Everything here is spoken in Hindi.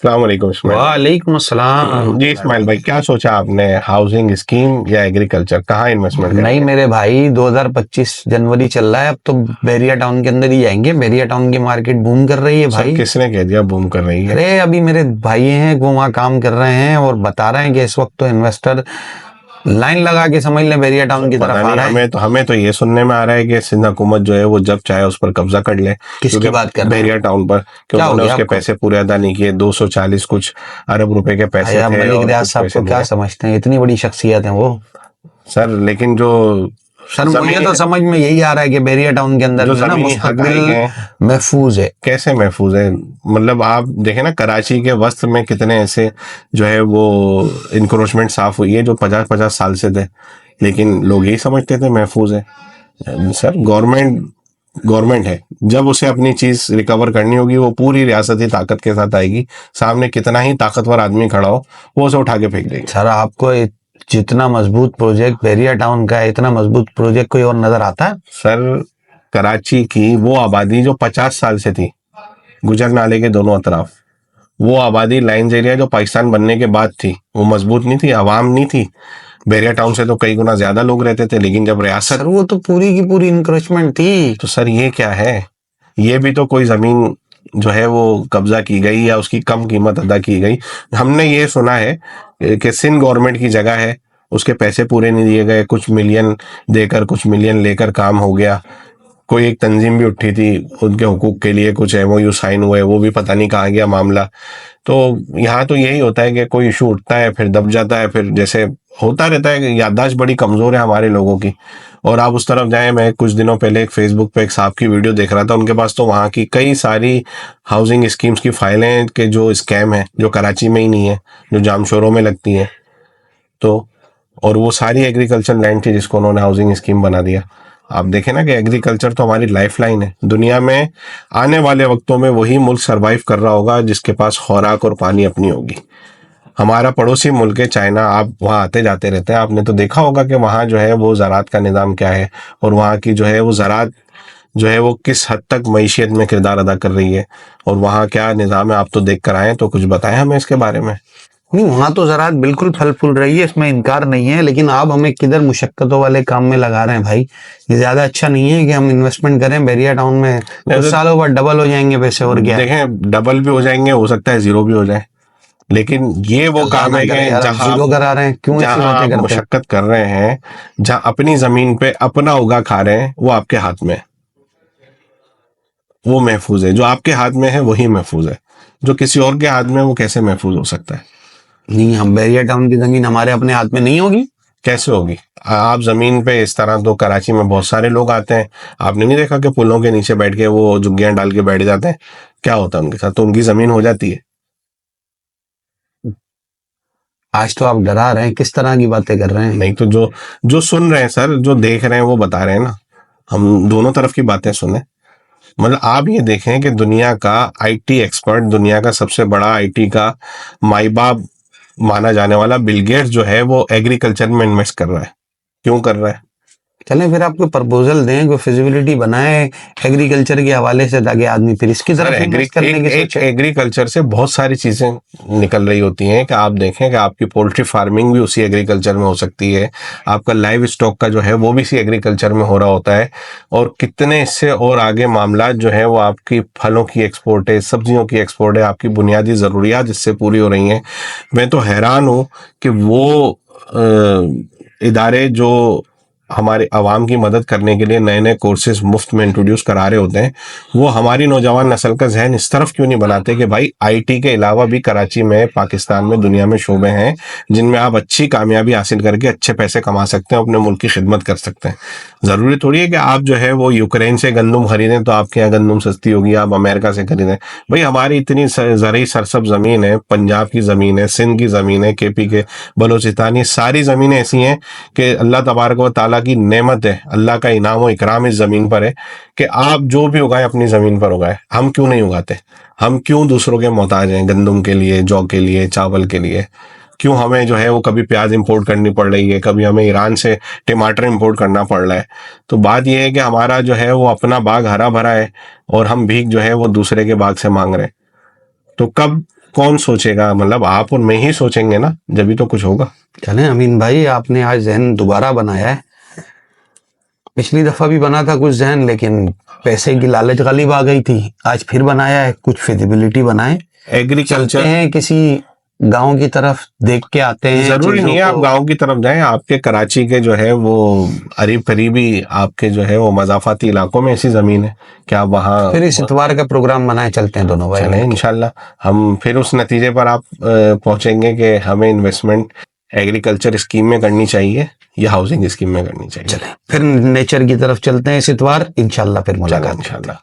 अस्सलाम वालेकुम इस्माइल। वालेकुम अस्सलाम। जी इस्माइल भाई, क्या सोचा आपने, हाउसिंग स्कीम या एग्रीकल्चर, कहाँ इन्वेस्टमेंट नहीं करेंगे? मेरे भाई, 2025 जनवरी चल रहा है। अब तो बैरिया टाउन के अंदर ही जाएंगे। बैरिया टाउन की मार्केट बूम कर रही है सर भाई। किसने कह दिया बूम कर रही है? अरे अभी मेरे भाई हैं, वो वहाँ काम कर रहे हैं और बता रहे हैं कि इस वक्त तो इन्वेस्टर लाइन लगा के समझ लें बैरिया टाउन सर की पता तरफ आ नहीं, रहा है। हमें तो ये सुनने में आ रहा है कि सिंध हुकूमत जो है वो जब चाहे उस पर कब्जा कर ले, किसकी क्योंकि बात कर रहे हैं बहरिया आप? टाउन पर कि क्या हो उन्होंने गया उसके आपको? पैसे पूरे अदा नहीं किए। 240 कुछ अरब रुपए के भाई पैसे आप थे मलिक और रियाज कुछ साहब पैसे को नहीं क्या है। समझते हैं? इतनी बड़ी शख्सियत है वो। सर लेकिन जो सर मुझे जमीन तो समझ में यही आ रहा है कि बैरिया टाउन के अंदर जो जो है ना, जमीनी मुस्तकबिल हकाइक हैं महफूज है। कैसे महफूज है? मतलब आप देखें ना, कराची के वस्त में कितने ऐसे जो है वो इंक्रोचमेंट साफ हुई है जो 50-50 साल से थे, लेकिन लोग यही समझते थे महफूज है। सर गवर्नमेंट है, जब उसे अपनी चीज रिकवर करनी होगी वो पूरी रियासती ताकत के साथ आएगी। सामने कितना ही ताकतवर आदमी खड़ा हो, वो उसे उठा के फेंक देगी। सर आपको जितना मजबूत प्रोजेक्ट बैरिया टाउन का है, इतना मजबूत प्रोजेक्ट कोई और नजर आता है? सर कराची की वो आबादी जो 50 साल से थी, गुजर नाले के दोनों अतराफ, वो आबादी लाइन्स एरिया जो पाकिस्तान बनने के बाद थी, वो मजबूत नहीं थी, आवाम नहीं थी। बैरिया टाउन से तो कई गुना ज्यादा लोग रहते थे, लेकिन जब रियासत, सर वो तो पूरी की पूरी इंक्रोचमेंट थी। तो सर ये क्या है? ये भी तो कोई जमीन जो है वो कब्जा की गई या उसकी कम कीमत अदा की गई। हमने ये सुना है कि सिंध गवर्नमेंट की जगह है, उसके पैसे पूरे नहीं दिए गए, कुछ मिलियन देकर कुछ मिलियन लेकर काम हो गया। कोई एक तंजीम भी उठी थी उनके हुकूक के लिए, कुछ एमओयू साइन हुए, वो भी पता नहीं कहाँ गया मामला। तो यहाँ तो यही होता है कि कोई इशू उठता है फिर दब जाता है, फिर जैसे होता रहता है कि याददाश्त बड़ी कमजोर है हमारे लोगों की। और आप उस तरफ जाएं, मैं कुछ दिनों पहले एक फेसबुक पे एक साहब की वीडियो देख रहा था, उनके पास तो वहाँ की कई सारी हाउसिंग स्कीम्स की फाइलें के जो स्कैम है, जो कराची में ही नहीं है, जो जामशोरों में लगती हैं। तो और वो सारी एग्रीकल्चर लैंड थी जिसको उन्होंने हाउसिंग स्कीम बना दिया। आप देखें ना कि एग्रीकल्चर तो हमारी लाइफ लाइन है। दुनिया में आने वाले वक्तों में वही मुल्क सरवाइव कर रहा होगा जिसके पास खुराक और पानी अपनी होगी। हमारा पड़ोसी मुल्क है चाइना, आप वहाँ आते जाते रहते हैं, आपने तो देखा होगा कि वहाँ जो है वो ज़राअत का निज़ाम क्या है, और वहाँ की जो है वो ज़राअत जो है वो किस हद तक मईशियत में किरदार अदा कर रही है, और वहाँ क्या निज़ाम है। आप तो देख कर आए, तो कुछ बताएं हमें इसके बारे में। नहीं, वहां तो ज़राअत बिल्कुल फल फूल रही है, इसमें इनकार नहीं है, लेकिन आप हमें किधर मुशक्कतों वाले काम में लगा रहे हैं भाई। ये ज्यादा अच्छा नहीं है कि हम इन्वेस्टमेंट करें बैरिया टाउन में, कुछ सालों बाद डबल हो जाएंगे पैसे, और क्या है। देखें, डबल भी हो जाएंगे, हो सकता है जीरो भी हो जाए, लेकिन ये वो अल्लाह काम ना है करे कि यार, आप जीरो करा रहे हैं, क्यों ऐसी जहां बातें आप करते हैं? मुशक्कत कर रहे हैं, जहां अपनी जमीन पे अपना उगा खा रहे हैं, वो आपके हाथ में है, वो महफूज है। जो आपके हाथ में है वही महफूज है, जो किसी और के हाथ में है वो कैसे महफूज हो सकता है? नहीं, हम बैरिया टाउन की जमीन हमारे अपने हाथ में नहीं होगी। कैसे होगी? आप जमीन पे इस तरह, तो कराची में बहुत सारे लोग आते हैं, आपने नहीं देखा कि पुलों के नीचे बैठ के वो झुग्गियां डाल के बैठ जाते हैं? क्या होता है उनके साथ? तो उनकी जमीन हो जाती है। आज तो आप डरा रहे हैं, किस तरह की बातें कर रहे हैं? नहीं तो जो जो सुन रहे हैं सर, जो देख रहे हैं वो बता रहे हैं ना, हम दोनों तरफ की बातें सुने। मतलब आप ये देखें कि दुनिया का आईटी एक्सपर्ट, दुनिया का सबसे बड़ा आईटी का माई बाप माना जाने वाला बिल गेट्स जो है वो एग्रीकल्चर में इन्वेस्ट कर रहा है। क्यों कर रहा है? चलें फिर आपको प्रपोजल दें, कोई फिजिबिलिटी बनाए एग्रीकल्चर के हवाले से, ताकि आदमी फिर इसकी सर तरफ इन्वेस्ट करने की एक सोचे। एग्रीकल्चर से बहुत सारी चीजें निकल रही होती हैं कि आप देखें कि आपकी पोल्ट्री फार्मिंग भी उसी एग्रीकल्चर में हो सकती है, आपका लाइव स्टॉक का जो है वो भी इसी एग्रीकल्चर में हो रहा होता है। और कितने इससे और आगे मामला जो है वो आपकी फलों की एक्सपोर्ट है, सब्जियों की एक्सपोर्ट है, आपकी बुनियादी ज़रूरियात जिससे पूरी हो रही हैं। मैं तो हैरान हूँ कि वो इदारे जो हमारे आवाम की मदद करने के लिए नए नए कोर्सेज मुफ्त में इंट्रोड्यूस करा रहे होते हैं, वो हमारी नौजवान नस्ल का जहन इस तरफ क्यों नहीं बनाते कि भाई आईटी के अलावा भी कराची में, पाकिस्तान में, दुनिया में शोबे हैं जिनमें आप अच्छी कामयाबी हासिल करके अच्छे पैसे कमा सकते हैं, अपने मुल्क की खिदमत कर सकते हैं। ज़रूरी थोड़ी है कि आप जो है वो यूक्रेन से गंदम खरीदें तो आपके यहाँ गंदम सस्ती होगी, आप अमेरिका से खरीदें। भाई हमारी इतनी ज़रूरी सरसब ज़मीन है, पंजाब की ज़मीन है, सिंध की ज़मीन है, केपी के बलोचिस्तान, ये सारी ज़मीनें ऐसी हैं कि अल्लाह तबारक व तआला की नेमत है, अल्लाह का इनाम व इकराम इस ज़मीन पर है कि आप जो भी उगाएं अपनी ज़मीन पर उगाएं। हम क्यों नहीं उगाते? हम क्यों दूसरों के मोहताज हैं? गंदम के लिए, जौ के लिए, चावल के लिए क्यों हमें जो है वो कभी प्याज इंपोर्ट करनी पड़ रही है, कभी हमें ईरान से टमाटर इंपोर्ट करना पड़ रहा है? तो बात यह है कि हमारा जो है वो अपना बाग हरा भरा है और हम भीख जो है वो दूसरे के बाग से मांग रहे हैं। तो कब कौन सोचेगा? मतलब आप और मैं ही सोचेंगे ना, जब भी तो कुछ होगा। चलें अमीन भाई, आपने आज जहन दोबारा बनाया है। पिछली दफा भी बना था कुछ जहन, लेकिन पैसे की लालच गालिब आ गई थी। आज फिर बनाया है, कुछ फिजिबिलिटी बनाए। चलते एग्रीकल्चर हैं किसी गांव की तरफ, देख के आते हैं। जरूरी चीजों नहीं है आप को। गांव की तरफ जाएं, आपके कराची के जो है वो करीब करीबी आपके जो है वो मजाफाती इलाकों में ऐसी जमीन है कि आप वहाँ फिर इस इतवार का प्रोग्राम बनाए, चलते हैं दोनों भाई चलें मिलके। इंशाल्लाह। हम फिर उस नतीजे पर आप पहुंचेंगे कि हमें इन्वेस्टमेंट एग्रीकल्चर स्कीम में करनी चाहिए या हाउसिंग स्कीम में करनी चाहिए। चलें फिर नेचर की तरफ चलते हैं इस इतवार, इंशाल्लाह फिर चलें मुलाकात। इंशाल्लाह।